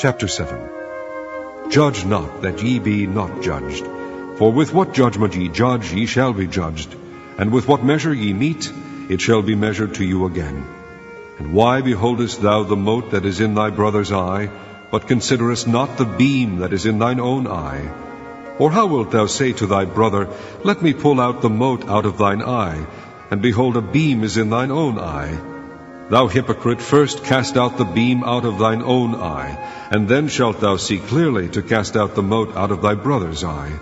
Chapter 7. Judge not, that ye be not judged. For with what judgment ye judge, ye shall be judged. And with what measure ye mete, it shall be measured to you again. And why beholdest thou the mote that is in thy brother's eye, but considerest not the beam that is in thine own eye? Or how wilt thou say to thy brother, Let me pull out the mote out of thine eye, and behold, a beam is in thine own eye? Thou hypocrite, first cast out the beam out of thine own eye, and then shalt thou see clearly to cast out the mote out of thy brother's eye.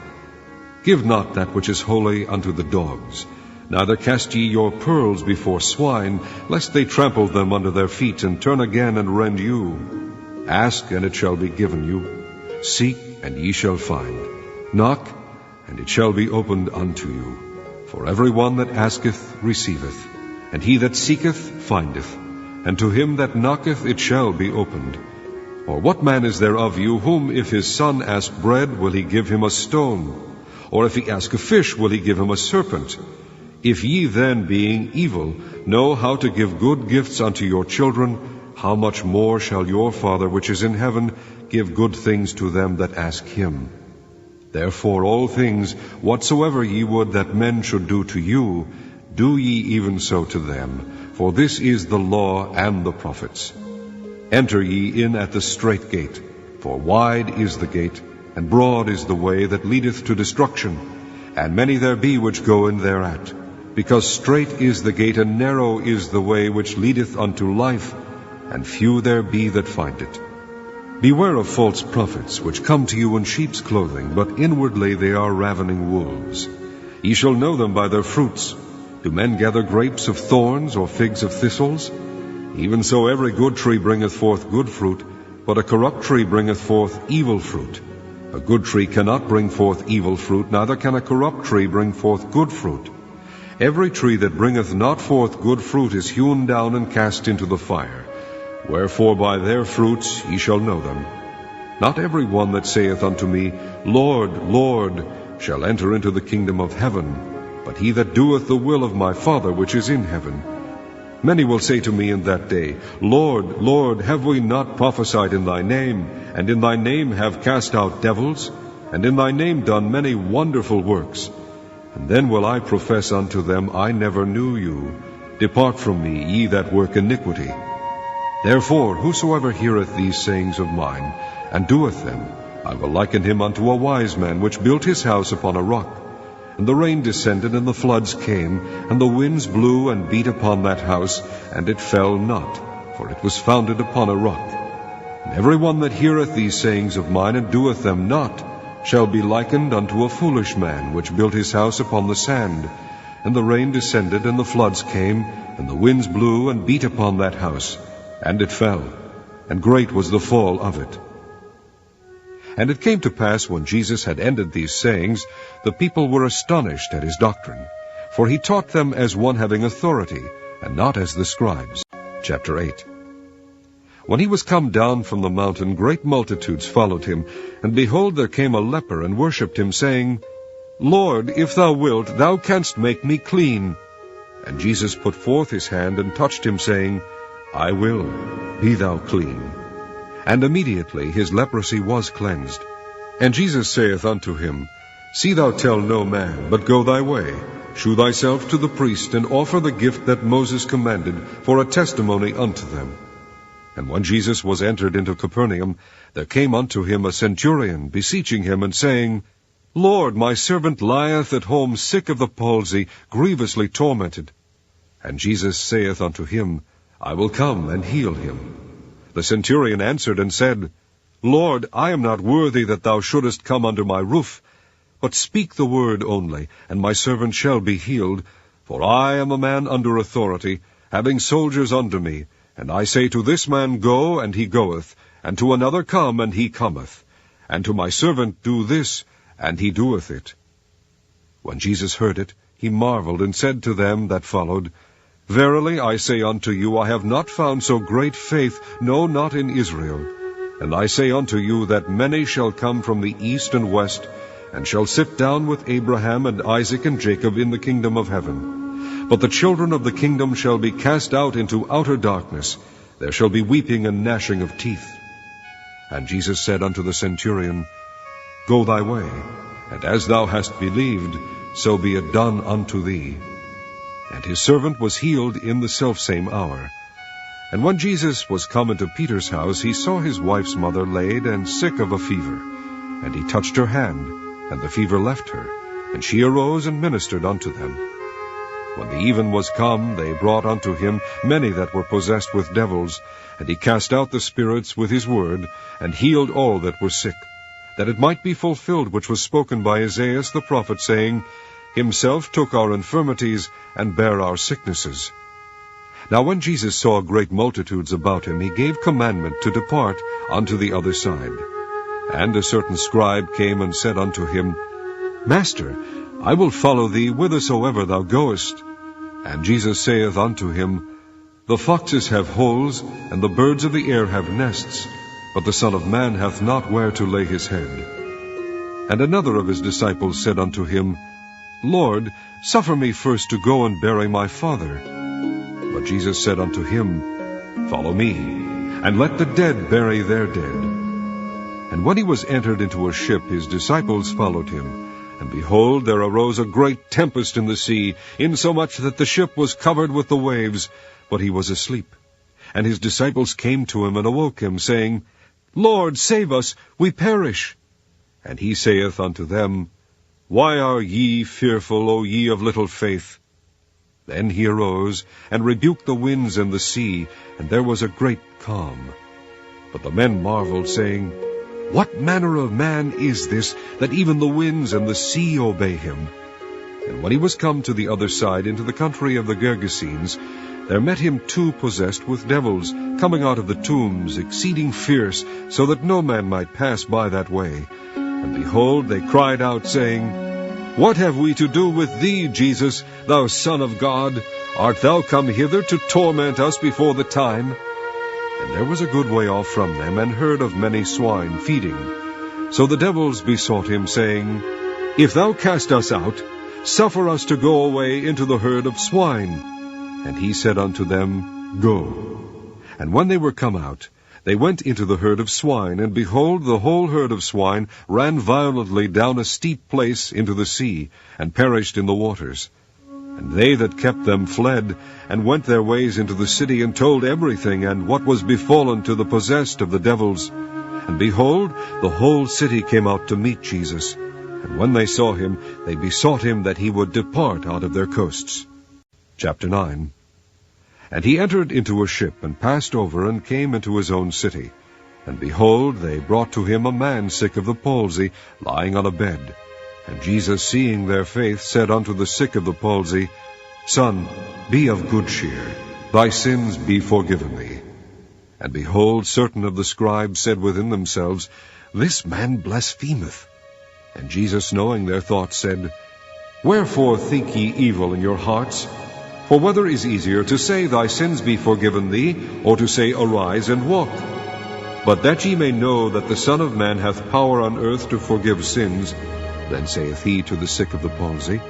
Give not that which is holy unto the dogs, neither cast ye your pearls before swine, lest they trample them under their feet, and turn again and rend you. Ask, and it shall be given you. Seek, and ye shall find. Knock, and it shall be opened unto you. For every one that asketh receiveth, and he that seeketh findeth, and to him that knocketh it shall be opened. Or what man is there of you, whom if his son ask bread, will he give him a stone? Or if he ask a fish, will he give him a serpent? If ye then, being evil, know how to give good gifts unto your children, how much more shall your Father which is in heaven give good things to them that ask him? Therefore all things, whatsoever ye would that men should do to you, do ye even so to them, for this is the law and the prophets. Enter ye in at the strait gate, for wide is the gate, and broad is the way that leadeth to destruction, and many there be which go in thereat. Because strait is the gate, and narrow is the way which leadeth unto life, and few there be that find it. Beware of false prophets, which come to you in sheep's clothing, but inwardly they are ravening wolves. Ye shall know them by their fruits. Do men gather grapes of thorns, or figs of thistles? Even so every good tree bringeth forth good fruit, but a corrupt tree bringeth forth evil fruit. A good tree cannot bring forth evil fruit, neither can a corrupt tree bring forth good fruit. Every tree that bringeth not forth good fruit is hewn down and cast into the fire. Wherefore by their fruits ye shall know them. Not every one that saith unto me, Lord, Lord, shall enter into the kingdom of heaven, but he that doeth the will of my Father which is in heaven. Many will say to me in that day, Lord, Lord, have we not prophesied in thy name, and in thy name have cast out devils, and in thy name done many wonderful works? And then will I profess unto them, I never knew you. Depart from me, ye that work iniquity. Therefore whosoever heareth these sayings of mine, and doeth them, I will liken him unto a wise man, which built his house upon a rock. And the rain descended, and the floods came, and the winds blew and beat upon that house, and it fell not, for it was founded upon a rock. And every one that heareth these sayings of mine, and doeth them not, shall be likened unto a foolish man, which built his house upon the sand. And the rain descended, and the floods came, and the winds blew and beat upon that house, and it fell, and great was the fall of it. And it came to pass, when Jesus had ended these sayings, the people were astonished at his doctrine, for he taught them as one having authority, and not as the scribes. Chapter 8. When he was come down from the mountain, great multitudes followed him, and behold, there came a leper, and worshipped him, saying, Lord, if thou wilt, thou canst make me clean. And Jesus put forth his hand, and touched him, saying, I will, be thou clean. And immediately his leprosy was cleansed. And Jesus saith unto him, See thou tell no man, but go thy way, shew thyself to the priest, and offer the gift that Moses commanded, for a testimony unto them. And when Jesus was entered into Capernaum, there came unto him a centurion, beseeching him, and saying, Lord, my servant lieth at home sick of the palsy, grievously tormented. And Jesus saith unto him, I will come and heal him. The centurion answered and said, Lord, I am not worthy that thou shouldest come under my roof, but speak the word only, and my servant shall be healed. For I am a man under authority, having soldiers under me, and I say to this man, Go, and he goeth, and to another, Come, and he cometh, and to my servant, Do this, and he doeth it. When Jesus heard it, he marveled, and said to them that followed, Verily I say unto you, I have not found so great faith, no, not in Israel. And I say unto you, that many shall come from the east and west, and shall sit down with Abraham and Isaac and Jacob in the kingdom of heaven. But the children of the kingdom shall be cast out into outer darkness. There shall be weeping and gnashing of teeth. And Jesus said unto the centurion, Go thy way, and as thou hast believed, so be it done unto thee. And his servant was healed in the selfsame hour. And when Jesus was come into Peter's house, he saw his wife's mother laid and sick of a fever. And he touched her hand, and the fever left her, and she arose and ministered unto them. When the even was come, they brought unto him many that were possessed with devils, and he cast out the spirits with his word, and healed all that were sick, that it might be fulfilled which was spoken by Isaiah the prophet, saying, Himself took our infirmities, and bare our sicknesses. Now when Jesus saw great multitudes about him, he gave commandment to depart unto the other side. And a certain scribe came and said unto him, Master, I will follow thee whithersoever thou goest. And Jesus saith unto him, The foxes have holes, and the birds of the air have nests, but the Son of Man hath not where to lay his head. And another of his disciples said unto him, Lord, suffer me first to go and bury my father. But Jesus said unto him, Follow me, and let the dead bury their dead. And when he was entered into a ship, his disciples followed him. And behold, there arose a great tempest in the sea, insomuch that the ship was covered with the waves, but he was asleep. And his disciples came to him and awoke him, saying, Lord, save us, we perish. And he saith unto them, Why are ye fearful, O ye of little faith? Then he arose, and rebuked the winds and the sea, and there was a great calm. But the men marveled, saying, What manner of man is this, that even the winds and the sea obey him? And when he was come to the other side, into the country of the Gergesenes, there met him two possessed with devils, coming out of the tombs, exceeding fierce, so that no man might pass by that way. And behold, they cried out, saying, What have we to do with thee, Jesus, thou Son of God? Art thou come hither to torment us before the time? And there was a good way off from them, and herd of many swine feeding. So the devils besought him, saying, If thou cast us out, suffer us to go away into the herd of swine. And he said unto them, Go. And when they were come out, they went into the herd of swine, and behold, the whole herd of swine ran violently down a steep place into the sea, and perished in the waters. And they that kept them fled, and went their ways into the city, and told everything, and what was befallen to the possessed of the devils. And behold, the whole city came out to meet Jesus. And when they saw him, they besought him that he would depart out of their coasts. Chapter 9. And he entered into a ship, and passed over, and came into his own city. And behold, they brought to him a man sick of the palsy, lying on a bed. And Jesus, seeing their faith, said unto the sick of the palsy, Son, be of good cheer, thy sins be forgiven thee. And behold, certain of the scribes said within themselves, This man blasphemeth. And Jesus, knowing their thoughts, said, Wherefore think ye evil in your hearts? For whether is easier, to say, Thy sins be forgiven thee, or to say, Arise and walk? But that ye may know that the Son of Man hath power on earth to forgive sins, then saith he to the sick of the palsy,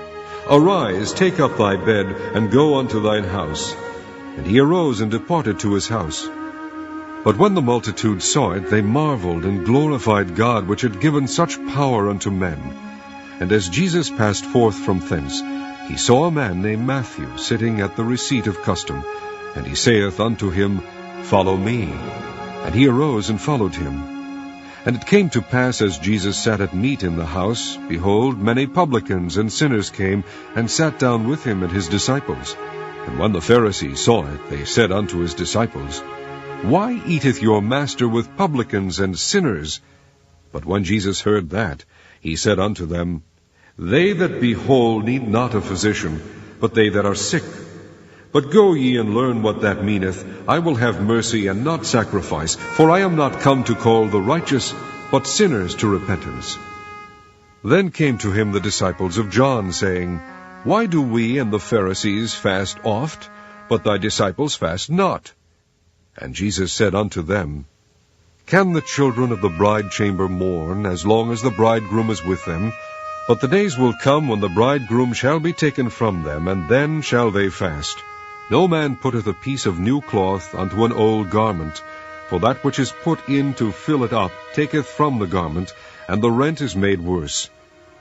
Arise, take up thy bed, and go unto thine house. And he arose and departed to his house. But when the multitude saw it, they marveled, and glorified God, which had given such power unto men. And as Jesus passed forth from thence, he saw a man named Matthew sitting at the receipt of custom. And he saith unto him, Follow me. And he arose and followed him. And it came to pass, as Jesus sat at meat in the house, behold, many publicans and sinners came, and sat down with him and his disciples. And when the Pharisees saw it, they said unto his disciples, Why eateth your master with publicans and sinners? But when Jesus heard that, he said unto them, They that be whole need not a physician, but they that are sick. But go ye and learn what that meaneth, I will have mercy and not sacrifice, for I am not come to call the righteous, but sinners to repentance. Then came to him the disciples of John, saying, Why do we and the Pharisees fast oft, but thy disciples fast not? And Jesus said unto them, Can the children of the bride chamber mourn, as long as the bridegroom is with them? But the days will come when the bridegroom shall be taken from them, and then shall they fast. No man putteth a piece of new cloth unto an old garment, For that which is put in to fill it up taketh from the garment, and the rent is made worse.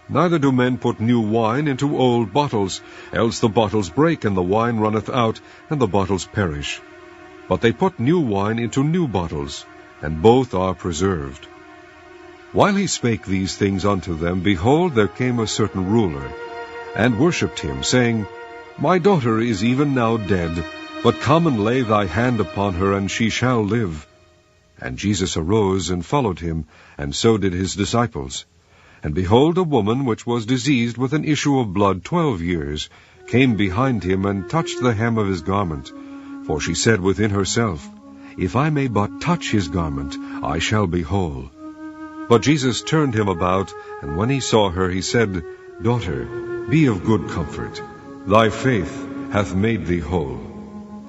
Neither do men put new wine into old bottles, else the bottles break, and the wine runneth out, and the bottles perish. But they put new wine into new bottles, and both are preserved. While he spake these things unto them, behold, there came a certain ruler, and worshipped him, saying, My daughter is even now dead, but come and lay thy hand upon her, and she shall live. And Jesus arose and followed him, and so did his disciples. And behold, a woman which was diseased with an issue of blood 12 years came behind him, and touched the hem of his garment. For she said within herself, If I may but touch his garment, I shall be whole. But Jesus turned him about, and when he saw her, he said, Daughter, be of good comfort. Thy faith hath made thee whole.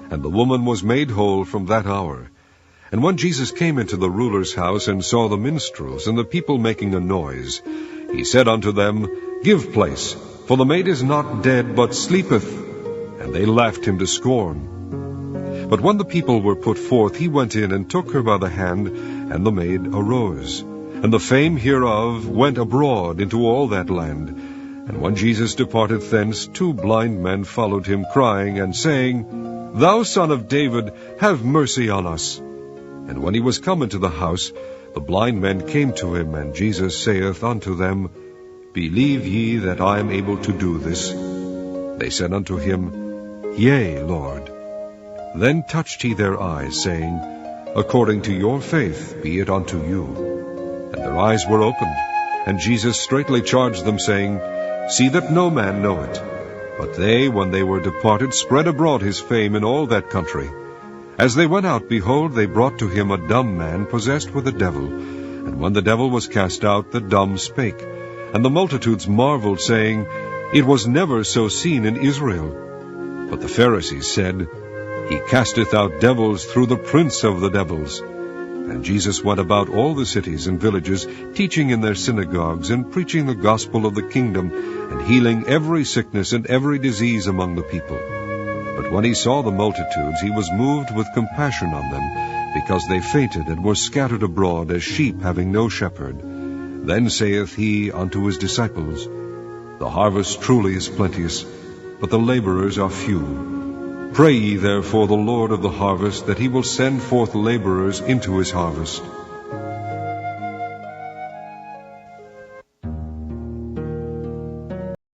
And the woman was made whole from that hour. And when Jesus came into the ruler's house, and saw the minstrels and the people making a noise, he said unto them, Give place, for the maid is not dead, but sleepeth. And they laughed him to scorn. But when the people were put forth, he went in and took her by the hand, and the maid arose. And the fame hereof went abroad into all that land. And when Jesus departed thence, 2 blind men followed him, crying and saying, Thou Son of David, have mercy on us. And when he was come into the house, the blind men came to him, and Jesus saith unto them, Believe ye that I am able to do this? They said unto him, Yea, Lord. Then touched he their eyes, saying, According to your faith be it unto you. And their eyes were opened, and Jesus straightly charged them, saying, See that no man know it. But they, when they were departed, spread abroad his fame in all that country. As they went out, behold, they brought to him a dumb man possessed with a devil. And when the devil was cast out, the dumb spake. And the multitudes marveled, saying, It was never so seen in Israel. But the Pharisees said, He casteth out devils through the prince of the devils. And Jesus went about all the cities and villages, teaching in their synagogues, and preaching the gospel of the kingdom, and healing every sickness and every disease among the people. But when he saw the multitudes, he was moved with compassion on them, because they fainted and were scattered abroad as sheep having no shepherd. Then saith he unto his disciples, The harvest truly is plenteous, but the laborers are few. Pray ye therefore the Lord of the harvest, that he will send forth laborers into his harvest.